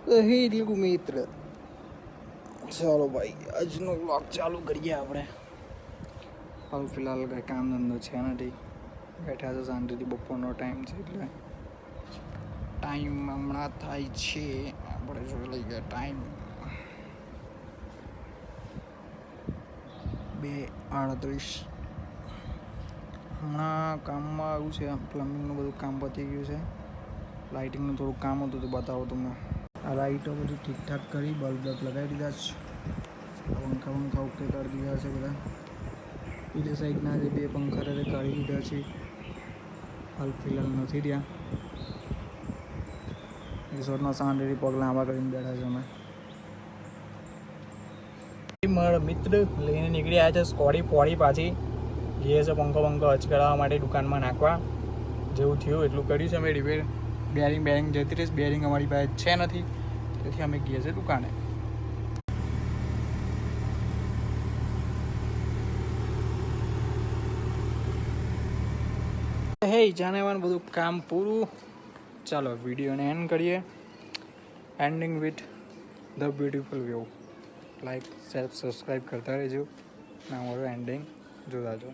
હે એટલું મિત્ર ચાલો ભાઈ આજનો વ્લોગ ચાલુ કરીએ આપણે હાલ ફિલહાલ કંઈ કામ ધંધો છે નથી બેઠા છે શાંતિથી બપોરનો ટાઈમ છે એટલે ટાઈમ હમણાં થાય છે આપણે જોઈ લઈએ ટાઈમ 2:38 હમણાં કામમાં આવ્યું છે પ્લમ્બિંગનું બધું કામ પતી ગયું છે લાઇટિંગનું થોડું કામ હતું તો બતાવો તમને આ લાઇટો બધું ઠીકઠાક કરી બલ્બ લગાવી દીધા છે પંખા ઓકે કરી દીધા છે બધા પેલી સાઈડના જે 2 પંખા તે કાઢી દીધા છે હાલ ફિલહાલ નથી રહ્યા રિસોર્ટમાં શાંતિથી પગ લાંબા કરીને બેઠા છે અમે મારા મિત્ર લઈને નીકળી આવ્યા છે સ્કોડી પોડી પાછી જઈએ છે પંખો હચકડાવવા માટે દુકાનમાં નાખવા જેવું થયું એટલું કર્યું છે અમે રિપેર બેરિંગ જતી રહીશ બેરિંગ અમારી પાસે છે નથી તેથી અમે ગઈએ છીએ દુકાને હે જાનેવાનું બધું કામ પૂરું ચાલો વિડીયોને એન્ડ કરીએ ending with the beautiful view like share subscribe કરતા રહેજો ના મારું એન્ડિંગ જોતા જો